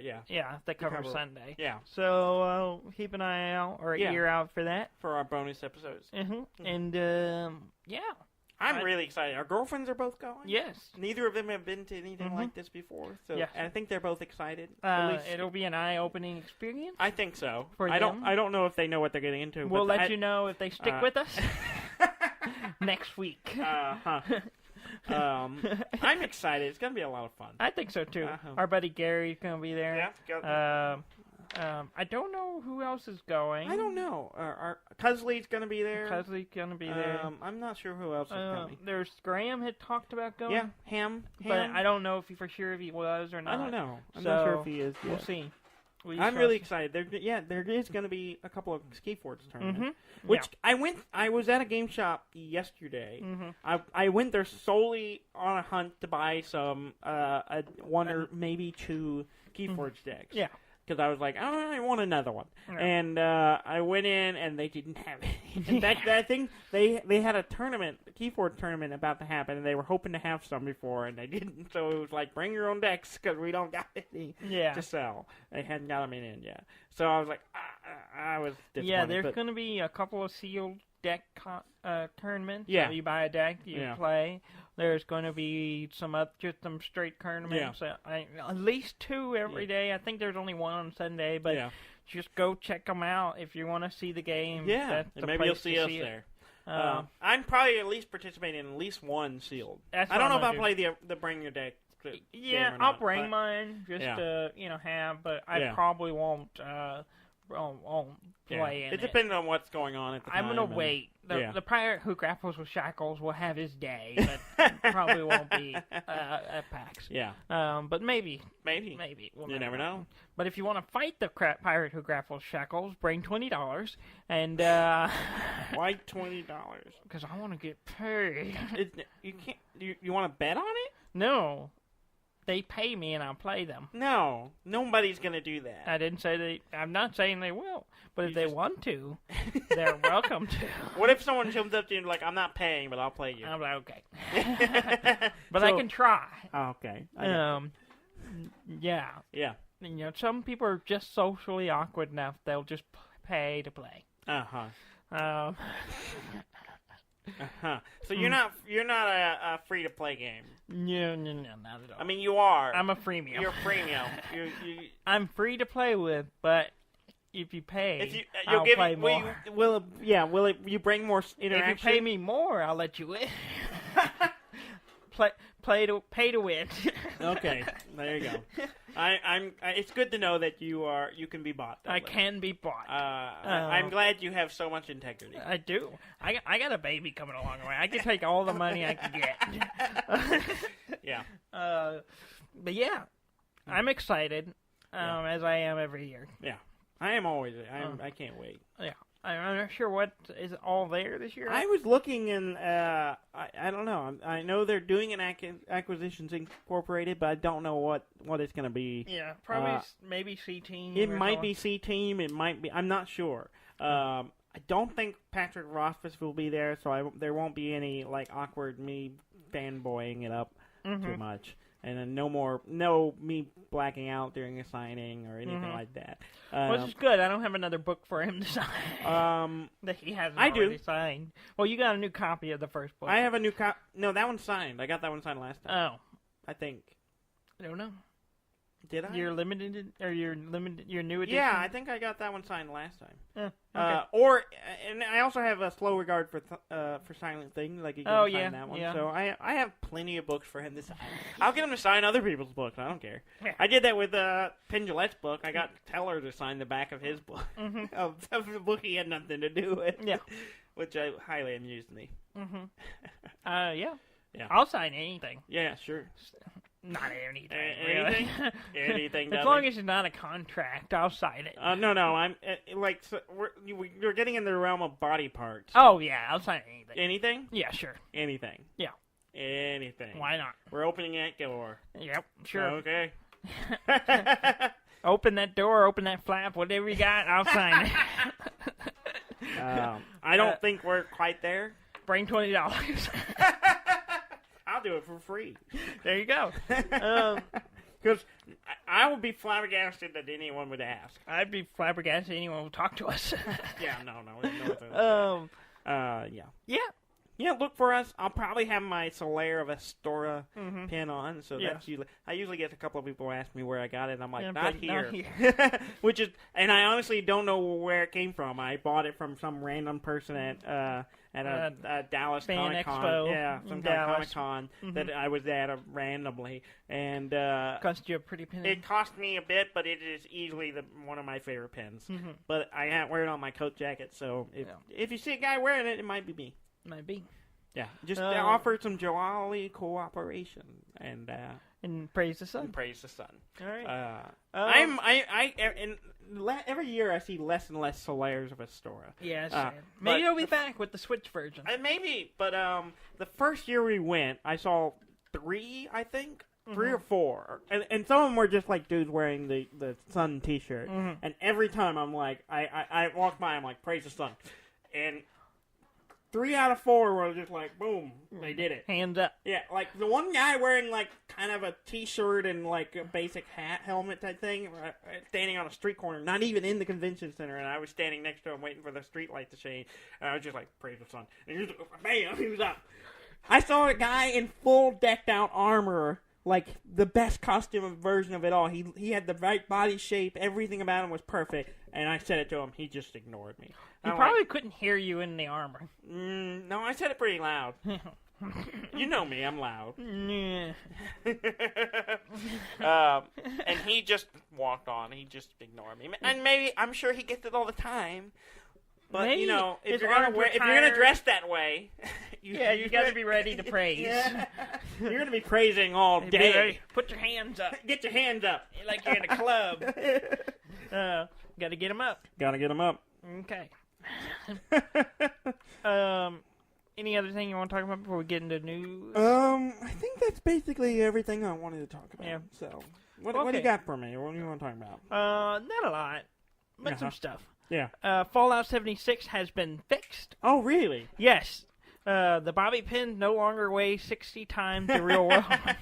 that covers Sunday. Yeah. So keep an eye out or ear out for that for our bonus episodes. And I'm really excited. Our girlfriends are both going. Yes. Neither of them have been to anything like this before, so I think they're both excited. It'll be an eye-opening experience. I think so. I don't know if they know what they're getting into. We'll let you know if they stick with us next week. I'm excited. It's gonna be a lot of fun. I think so too. Our buddy Gary's gonna be there. Yeah. I don't know who else is going. I don't know. Our Cusley's going to be there. I'm not sure who else is coming. There's Graham had talked about going. Yeah, Ham. But I don't know if for sure if he was or not. I don't know. I'm not sure if he is yet. We'll see. I'm really excited. There is going to be a couple of Keyforge tournaments. Which I was at a game shop yesterday. I went there solely on a hunt to buy some one or maybe two Keyforge decks. Yeah. Because I was like, I want another one. Yeah. And I went in, and they didn't have it. In fact, I think they had a Keyforge tournament about to happen, and they were hoping to have some before, and they didn't. So it was like, bring your own decks, because we don't got any to sell. They hadn't got them in yet. So I was like, I was disappointed. Yeah, there's going to be a couple of sealed deck tournaments. Yeah. So you buy a deck, you play. There's going to be some straight tournaments. At least two every day. I think there's only one on Sunday, but just go check them out if you want to see the game. Yeah, and maybe you'll see us there. I'm probably at least participating in at least one sealed. I don't know if I'll play the bring your deck. Yeah, I'll bring mine just to have, but I probably won't play in it. It depends on what's going on at the time. I'm going to wait. The pirate who grapples with shackles will have his day, but probably won't be at PAX. Yeah. But maybe. We'll you never know. But if you want to fight the pirate who grapples shackles, bring $20. And why $20? Because I want to get paid. You can't. You want to bet on it? No. They pay me and I'll play them. No, nobody's gonna do that. I didn't say I'm not saying they will, but if they want to, they're welcome to. What if someone comes up to you and like, I'm not paying, but I'll play you? I'm like, okay, but I can try. Oh, okay. Yeah. Some people are just socially awkward enough; they'll just pay to play. So you're not a free to play game. No, not at all. I mean, you are. I'm a freemium. You're a freemium. I'm free to play with, but if you pay, I'll play more. Will you bring more interaction? If you pay me more, I'll let you in. Pay to win. Okay, there you go. It's good to know that you can be bought. I can be bought. I'm glad you have so much integrity. I do. I got a baby coming along the way. I can take all the money I can get. Yeah. But yeah, I'm excited, as I am every year. Yeah, I am always. I can't wait. Yeah. I'm not sure what is all there this year. I was looking and I don't know. I know they're doing an Acquisitions Incorporated, but I don't know what it's going to be. Yeah, probably maybe C-Team. It might be C-Team. It might be. I'm not sure. I don't think Patrick Rothfuss will be there, so there won't be any like awkward me fanboying it up too much. And then no me blacking out during a signing or anything like that. Which is good. I don't have another book for him to sign. That he hasn't already signed. Well, you got a new copy of the first book. I have a new copy. No, that one's signed. I got that one signed last time. Oh. I think. I don't know. Did I? Your limited, or your new edition? Yeah, I think I got that one signed last time. Okay. And I also have a slow regard for Silent Thing, like you can sign that one. Yeah. So I have plenty of books for him to sign. I'll get him to sign other people's books. I don't care. Yeah. I did that with Penn Jillette's book. I got Teller to sign the back of his book, of the book he had nothing to do with. Yeah, which highly amused me. Yeah. Yeah. I'll sign anything. Yeah, sure. Not anything. Anything? Anything. As long as it's not a contract, I'll sign it. No. I'm we're getting in the realm of body parts. Oh yeah, I'll sign anything. Anything? Yeah, sure. Anything. Yeah. Anything. Why not? We're opening that door. Yep. Sure. Okay. Open that door. Open that flap. Whatever you got, I'll sign it. I don't think we're quite there. Bring $20. I'll do it for free. There you go. Because I would be flabbergasted that anyone would ask. I'd be flabbergasted anyone would talk to us. Yeah, no. Yeah. Yeah, look for us. I'll probably have my Solaire of Astora pin on, so that's usually. I usually get a couple of people ask me where I got it, and I'm like, not here. Which is, and I honestly don't know where it came from. I bought it from some random person at a Dallas Comic Con. Expo. Yeah, some kind of Comic Con that I was at randomly, and cost you a pretty penny. It cost me a bit, but it is easily one of my favorite pins. But I can't wear it on my coat jacket, so if you see a guy wearing it, it might be me. Might be. Yeah, just offer some jolly cooperation and praise the sun. And praise the sun. All right. Every year I see less and less Solaires of Astora. Yeah, maybe it'll be back with the Switch version. Maybe, but the first year we went, I saw 3, I think. 3 or 4, and some of them were just like dudes wearing the sun T-shirt. And every time I'm like, I walk by, I'm like, praise the sun, and 3 out of 4 were just like, boom, they did it. Hands up. Yeah, like the one guy wearing like kind of a T-shirt and like a basic hat, helmet type thing, standing on a street corner, not even in the convention center, and I was standing next to him waiting for the street light to shine, and I was just like, praise the sun. And he was, bam, he was up. I saw a guy in full decked out armor, like the best costume version of it all. He had the right body shape, everything about him was perfect, and I said it to him, he just ignored me. He probably couldn't hear you in the armor. No, I said it pretty loud. You know me, I'm loud. Yeah. And he just walked on. He just ignored me. And maybe, I'm sure he gets it all the time. But, maybe you know, if you're gonna dress that way... you got to be ready to praise. Yeah. You're going to be praising all day. Put your hands up. Get your hands up. Like you're in a club. Got to get them up. Got to get them up. Okay. Any other thing you want to talk about before we get into news? I think that's basically everything I wanted to talk about. Yeah. So, what do you got for me? What do you want to talk about? Not a lot, but some stuff. Yeah. Fallout 76 has been fixed. Oh, really? Yes. The bobby pins no longer weigh 60 times the real world ones.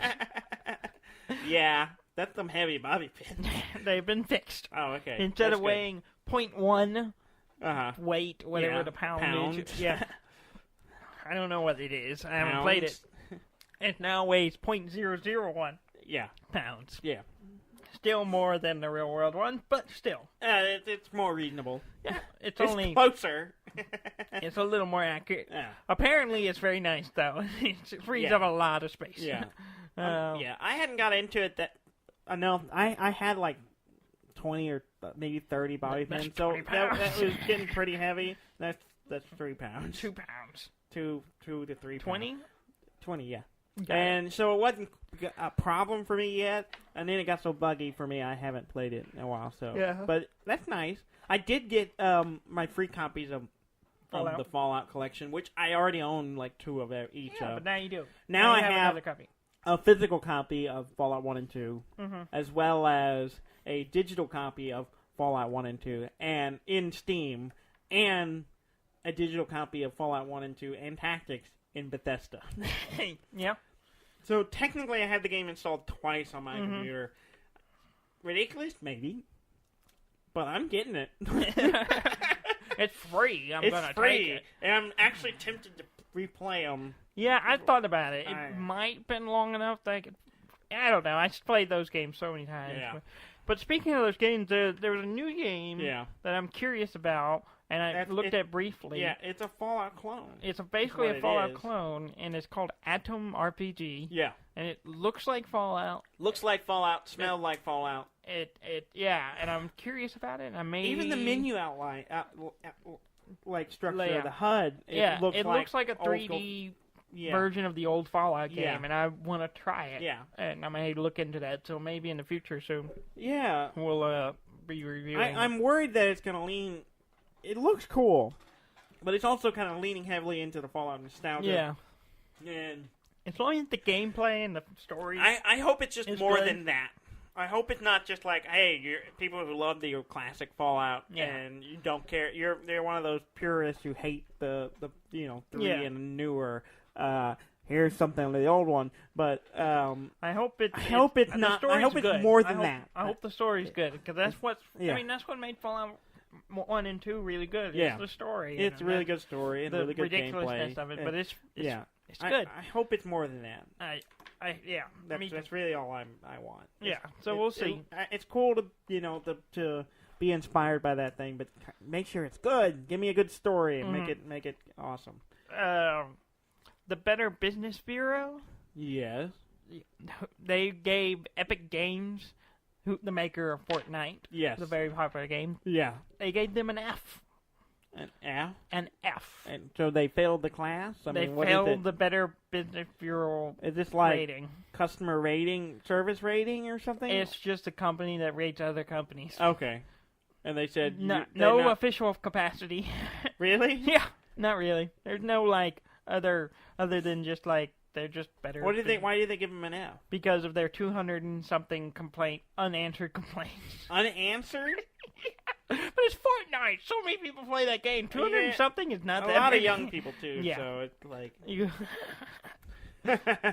Yeah. That's some heavy bobby pins. They've been fixed. Oh, okay. Instead of weighing 0.1 weight, whatever the pound is. Yeah. I don't know what it is. I haven't played it. It now weighs 0.001 pounds. Yeah. Still more than the real world one, but still. It's more reasonable. Yeah. It's only closer. It's a little more accurate. Yeah. Apparently, it's very nice, though. It frees up a lot of space. Yeah. I hadn't got into it that... no, I had like 20 or maybe 30 bobby pins, so that was getting pretty heavy. That's 3 pounds. 2 pounds. 2 to 3 pounds. 20? 20, yeah. And so it wasn't a problem for me yet, and then it got so buggy for me I haven't played it in a while. So, but that's nice. I did get my free copies of the Fallout collection, which I already own like 2 of each. Yeah, but now you do. Now I have another copy. A physical copy of Fallout 1 and 2, as well as a digital copy of Fallout 1 and 2, and in Steam, and a digital copy of Fallout 1 and 2 and Tactics in Bethesda. Yeah. So technically I have the game installed twice on my computer. Ridiculous? Maybe. But I'm getting it. It's free. I'm going to take it. And I'm actually tempted to replay them. Yeah, I thought about it. It might have been long enough that I could... I don't know. I played those games so many times. Yeah. But speaking of those games, there was a new game that I'm curious about, and I looked at briefly. Yeah, it's a Fallout clone. It's basically a Fallout clone, and it's called Atom RPG. Yeah. And it looks like Fallout. Looks like Fallout, smells like Fallout. And I'm curious about it. Even the menu outline, like structure of the HUD, it looks like a 3D version of the old Fallout game, and I want to try it. Yeah. And I may look into that, so maybe in the future soon. Yeah. We'll be reviewing. I'm worried that it's going to lean... It looks cool, but it's also kind of leaning heavily into the Fallout nostalgia. Yeah. And as long as the gameplay and the story... I hope it's just more than that. I hope it's not just like, hey, you're people who love the classic Fallout and you don't care. They're one of those purists who hate the 3 and newer. Here's something of the old one, but I hope it's not. I hope it's more than that. I hope the story's good because that's what that's what made Fallout 1 and 2 really good. It's the story. It's a really good story and the really good ridiculousness gameplay. of it, but it's good. I hope it's more than that. That's really all I want. Yeah, so we'll see. It's cool to be inspired by that thing, but make sure it's good. Give me a good story and make it awesome. The Better Business Bureau. Yes. They gave Epic Games, the maker of Fortnite, the very popular game. Yeah. They gave them an F. An F? An F. And so they failed the class? They failed the Better Business Bureau Is this like rating. Customer rating, service rating or something? It's just a company that rates other companies. Okay. And they said... No official capacity. Really? Yeah. Not really. There's no, other than just, they're just better. Why did they give them an F? Because of their 200 and something unanswered complaints. Unanswered? But it's Fortnite. So many people play that game. 200 and something is not that A lot big. of young people, too. Yeah. So it's like...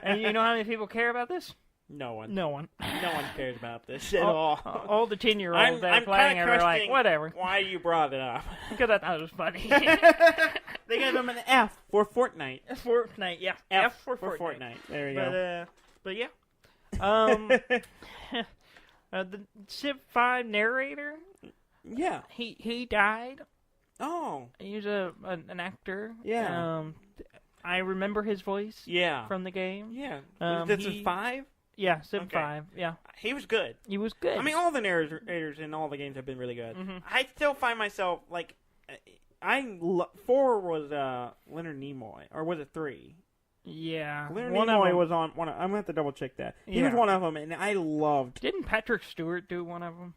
And you know how many people care about this? No one. No one. No one cares about this at all. All the 10-year-olds that are playing are like, whatever. Why you brought it up? Because I thought it was funny. They gave them an F for Fortnite. Fortnite, yeah. F for Fortnite. There you go. But yeah. The Civ 5 narrator. Yeah. He died. Oh. He was an actor. Yeah. I remember his voice. Yeah. From the game. Yeah. This is 5? Yeah, Civ 5. Yeah. He was good. He was good. I mean, all the narrators in all the games have been really good. Mm-hmm. I still find myself 4 was Leonard Nimoy, or was it 3? Yeah. Leonard Nimoy was on one. I'm gonna have to double check that. He was one of them, and I loved. Didn't Patrick Stewart do one of them?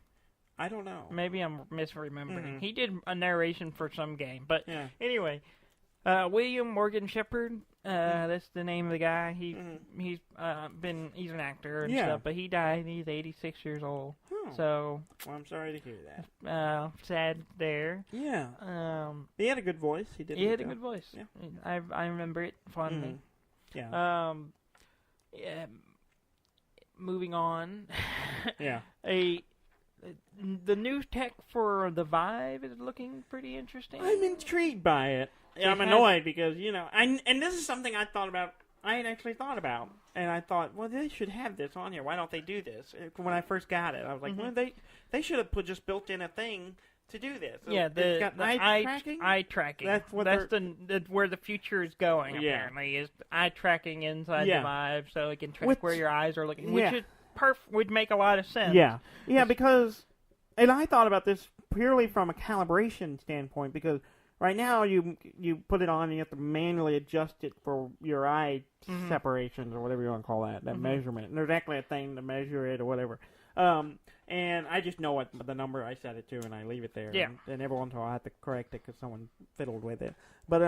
I don't know. Maybe I'm misremembering. Mm-hmm. He did a narration for some game, but anyway. William Morgan Shepherd, that's the name of the guy. He's he's an actor and stuff, but he died. He's 86 years old. Oh. So well, I'm sorry to hear that. Sad there. Yeah. He had a good voice. He had a good voice. Yeah. I remember it fondly. Yeah. Moving on. Yeah. The new tech for the Vive is looking pretty interesting. I'm intrigued by it. Yeah, I'm annoyed because, and this is something I thought about. I had actually thought about, and I thought, well, they should have this on here. Why don't they do this? When I first got it, I was like, well, they should have just built in a thing to do this. So yeah, the eye tracking. Eye tracking. That's where the future is going. Apparently, is eye tracking inside the Vive, so it can track where your eyes are looking, which is would make a lot of sense. Yeah, because, and I thought about this purely from a calibration standpoint because right now you put it on and you have to manually adjust it for your eye separations or whatever you want to call that measurement. And there's actually a thing to measure it or whatever. And I just know what the number I set it to, and I leave it there. Yeah. And every once in a while I have to correct it because someone fiddled with it. But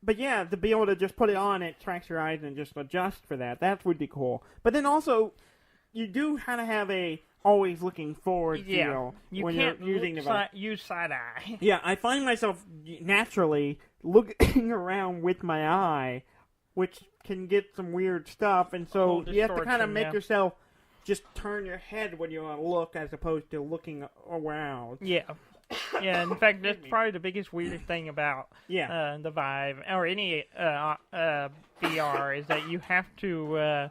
But yeah, to be able to just put it on, it tracks your eyes and just adjust for that would be cool. But then also, you do kind of have a always looking forward feel when you're using the use side eye. Yeah, I find myself naturally looking around with my eye, which can get some weird stuff, and so you have to kind of make yourself just turn your head when you want to look as opposed to looking around. Yeah. Yeah, in fact, that's probably the biggest weird thing about the Vive, or any VR, is that you have to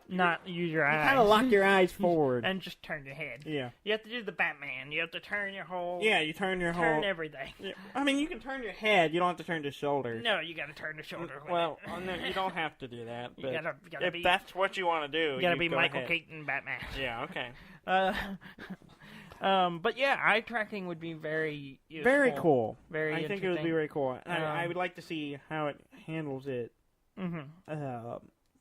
not use your eyes. You kind of lock your eyes forward. And just turn your head. Yeah. You have to do the Batman. You have to turn your whole... Yeah, you turn your whole... Turn everything. Yeah. I mean, you can turn your head. You don't have to turn your shoulders. No, you got to turn the shoulder. Well, no, you don't have to do that. But you gotta if that's what you want to do, you got to be Michael Keaton Batman. Yeah, okay. But yeah, eye tracking would be very useful. Very cool. Very I think it would be very cool. I would like to see how it handles it.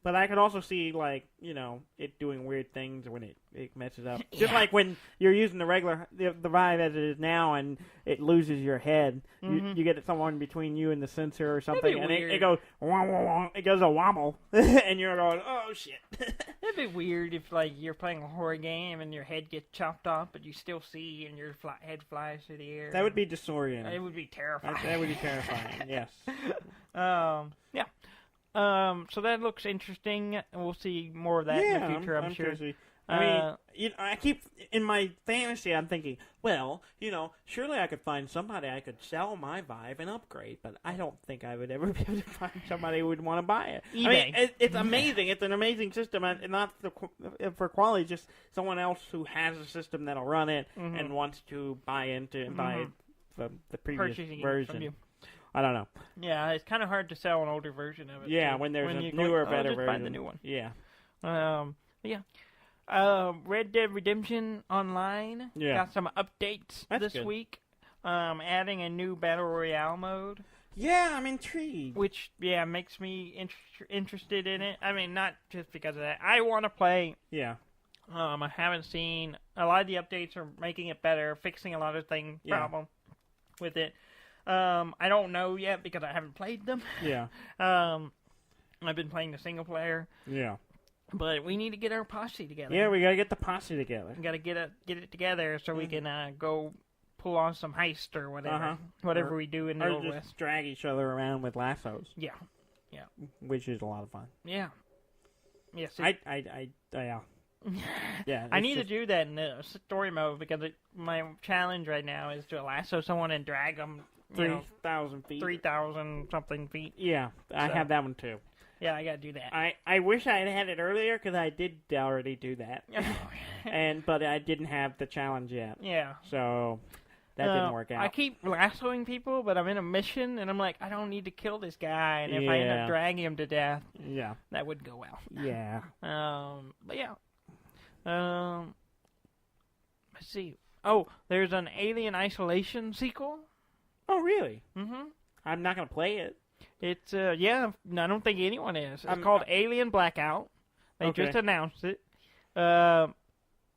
But I could also see, like, it doing weird things when it messes up. Just like when you're using the Vive as it is now and it loses your head. You get someone between you and the sensor or something, and it goes, wah, wah, wah, it goes a wobble, and you're going, oh, shit. It'd be weird if, like, you're playing a horror game and your head gets chopped off, but you still see and your head flies through the air. That would be disorienting. It would be terrifying. That would be terrifying, yes. Yeah. So that looks interesting. We'll see more of that in the future, I'm sure. I mean, I keep, in my fantasy, I'm thinking, well, surely I could find somebody I could sell my Vive and upgrade, but I don't think I would ever be able to find somebody who would want to buy it. eBay. I mean, it's amazing. It's an amazing system, and not for quality, just someone else who has a system that'll run it and wants to buy into and buy the previous version. From you. I don't know. Yeah, it's kind of hard to sell an older version of it. Yeah, when there's a newer, better version. Find the new one. Yeah. Red Dead Redemption Online got some updates this week. Adding a new Battle Royale mode. Yeah, I'm intrigued. Which, makes me interested in it. I mean, not just because of that. I want to play. Yeah. I haven't seen... A lot of the updates are making it better, fixing a lot of problem with it. I don't know yet because I haven't played them. Yeah. I've been playing the single player. Yeah. But we need to get our posse together. Yeah, we gotta get the posse together. We gotta get it together so we can go pull on some heist or whatever. Whatever we do in the Old West. Just drag each other around with lassos. Yeah. Yeah. Which is a lot of fun. Yeah. Yes. Yeah. I need to do that in the story mode because my challenge right now is to lasso someone and drag them 3,000 feet. 3,000 something feet. Yeah, I have that one too. Yeah, I gotta do that. I wish I had it earlier because I did already do that. But I didn't have the challenge yet. Yeah. So that didn't work out. I keep lassoing people, but I'm in a mission and I'm like, I don't need to kill this guy, and if I end up dragging him to death, that would go well. Yeah. But yeah. Let's see. Oh, there's an Alien Isolation sequel. Oh, really? Mm-hmm. I'm not going to play it. It's, I don't think anyone is. It's called Alien Blackout. They just announced it.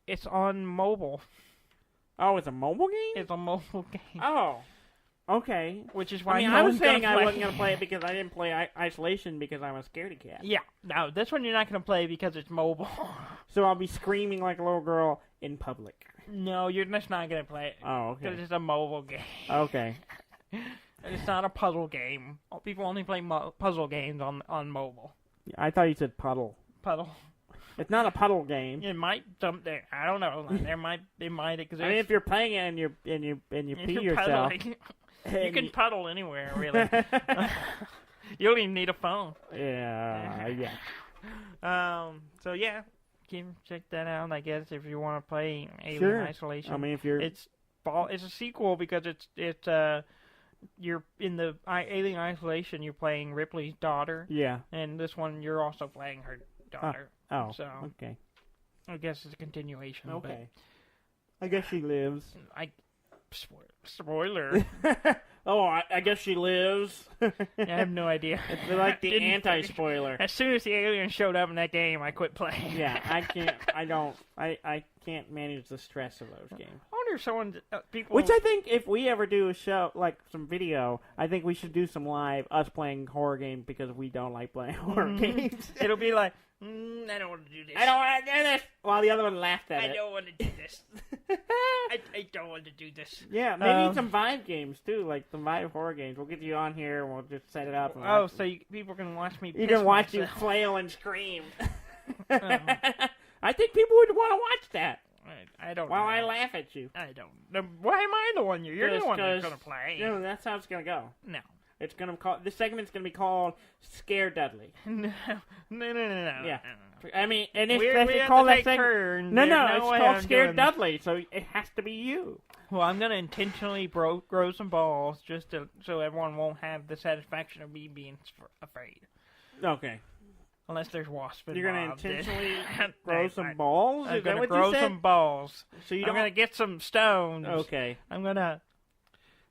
It's on mobile. Oh, it's a mobile game? It's a mobile game. Oh. Okay. Which is why I was saying I wasn't going to play it because I didn't play Isolation because I'm a scaredy cat. Yeah. No, this one you're not going to play because it's mobile. So I'll be screaming like a little girl in public. No, you're just not going to play it. Oh, okay. Because it's a mobile game. Okay. It's not a puzzle game. People only play puzzle games on mobile. I thought you said puddle. Puddle. It's not a puddle game. It might jump there. I don't know. It might exist. I mean, if you're playing it and you pee yourself, you can puddle anywhere, really. You don't even need a phone. Yeah. So yeah, check that out. I guess if you want to play Alien Isolation. I mean, if you're it's a sequel because it's you're in the Alien Isolation. You're playing Ripley's daughter. Yeah. And this one you're also playing her daughter. Oh. So okay. I guess it's a continuation. Okay. I guess she lives. Spoiler. Oh, I guess she lives. I have no idea. It's like the anti-spoiler. As soon as the alien showed up in that game, I quit playing. Yeah, I can't manage the stress of those games. I wonder if someone, people... Which I think if we ever do a show, like some video, I think we should do some live, us playing horror games because we don't like playing horror games. It'll be like, I don't want to do this. I don't want to do this! While the other one laughed at it. I don't want to do this. I don't want to do this. Yeah, maybe some Vive games, too, like some Vive horror games. We'll get you on here and we'll just set it up. And so people can watch me You can watch you flail and scream. I think people would want to watch that. I don't While know. I laugh at you. I don't. Why am I the one? You're the one that's going to play. No, that's how it's going to go. No. It's gonna this segment's gonna be called Scare Dudley. No. Yeah. I mean, and it's we called have that to take segment. turns. No, There's it's way called I'm Scare doing Dudley, so it has to be you. Well, I'm gonna intentionally grow some balls just so everyone won't have the satisfaction of me being afraid. Okay. Unless there's wasps involved. You're gonna intentionally grow some balls? I'm gonna grow some balls. So I'm gonna get some stones. Okay. I'm gonna.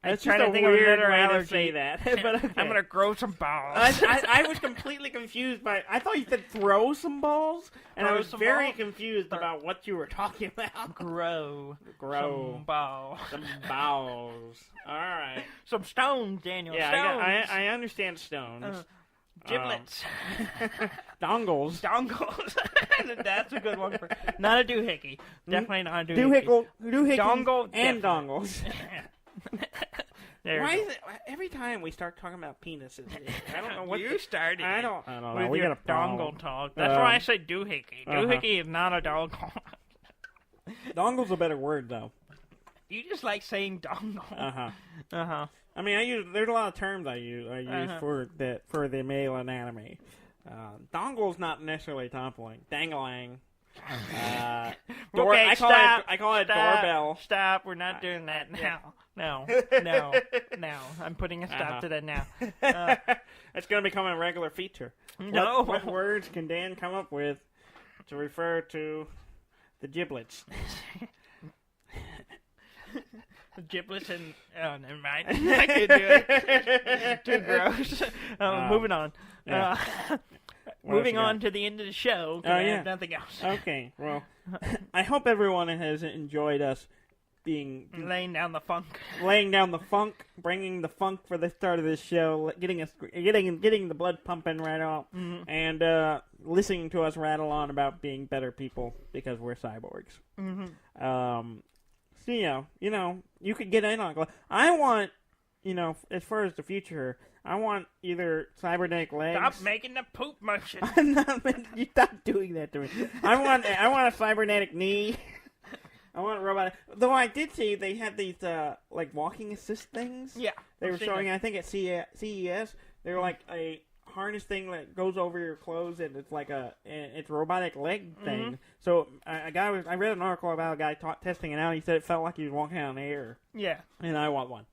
That's just a weird way to say that. But okay. I'm gonna grow some balls. I was completely confused by. I thought you said throw some balls, and I was very confused about what you were talking about. Grow some balls. Some balls. All right. Some stones, Daniel. Yeah, stones. I understand stones. Giblets. Dongles. That's a good one for. Not a doohickey. Definitely not a doohickey. Doohickies Dongle and definitely. dongles. Why is it every time we start talking about penises? I don't know what you started. I don't know. With We your got a problem. dongle talk. That's why I say doohickey. Doohickey is not a dongle. Dongle's a better word though. You just like saying dongle. I mean, there's a lot of terms I use for the male anatomy. Dongle's not necessarily toppling. Dangling. Okay, I call it doorbell. Stop. We're not doing that now. No. I'm putting a stop to that now. It's going to become a regular feature. No. What words can Dan come up with to refer to the giblets? Giblets and... Oh, never mind. I can't do it. Too gross. Moving on. Yeah. Moving on to the end of the show. I have nothing else. Okay, well, I hope everyone has enjoyed us laying down the funk, bringing the funk for the start of this show, getting the blood pumping right off, and listening to us rattle on about being better people because we're cyborgs. So you could get in on it. I want, as far as the future, I want either cybernetic legs. Stop making the poop motion. I'm not. You stop doing that to me. I want a cybernetic knee. I want a robot. Though I did see they had these like walking assist things. Yeah, they were showing. I think at CES, they were like a harness thing that goes over your clothes, and it's like it's a robotic leg thing. So I read an article about a guy testing it out. He said it felt like he was walking on air. Yeah, and I want one.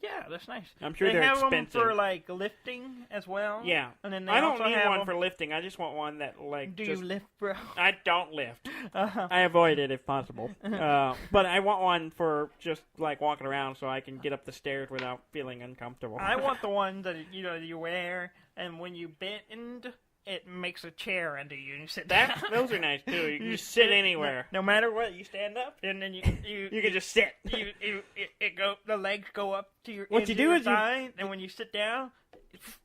Yeah, that's nice. I'm sure they're expensive. Them for like lifting as well. Yeah, and then I don't need one for lifting. I just want one that like. Do you lift, bro? I don't lift. I avoid it if possible. But I want one for just like walking around, so I can get up the stairs without feeling uncomfortable. I want the one that you wear, and when you bend, it makes a chair under you and you sit down. Those are nice too. You can just sit anywhere. No matter what, you stand up and then you can just sit. The legs go up to your what you do is side, and when you sit down,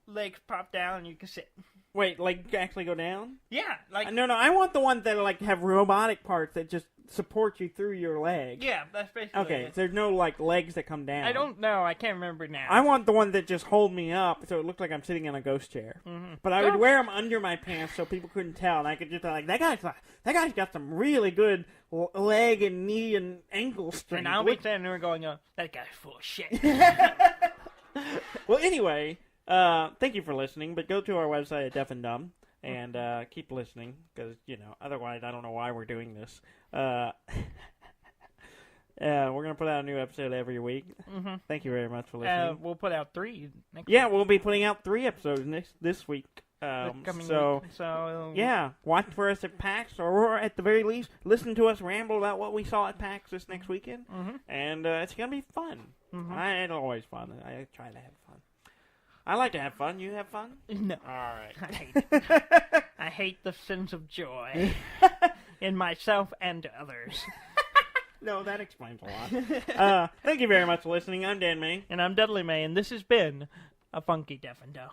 legs pop down and you can sit. Wait, like actually go down? Yeah, like no. I want the ones that like have robotic parts that just support you through your legs. Yeah, that's basically it. So there's no like legs that come down. I don't know. I can't remember now. I want the one that just hold me up, so it looked like I'm sitting in a ghost chair. But I would wear them under my pants so people couldn't tell, and I could just like that guy's got some really good leg and knee and ankle strength. And I'll be standing there going, that guy's full of shit. Well, anyway, thank you for listening. But go to our website at Deaf and Dumb. And keep listening, because, otherwise I don't know why we're doing this. We're going to put out a new episode every week. Thank you very much for listening. We'll put out 3 next week. Yeah, we'll be putting out 3 episodes this week. Yeah, watch for us at PAX, or at the very least, listen to us ramble about what we saw at PAX this next weekend. And it's going to be fun. It's always fun. I try to have fun. I like to have fun. You have fun? No. All right. I hate it. I hate the sense of joy in myself and others. No, that explains a lot. Thank you very much for listening. I'm Dan May. And I'm Dudley May, and this has been A Funky Deaf and Dumb.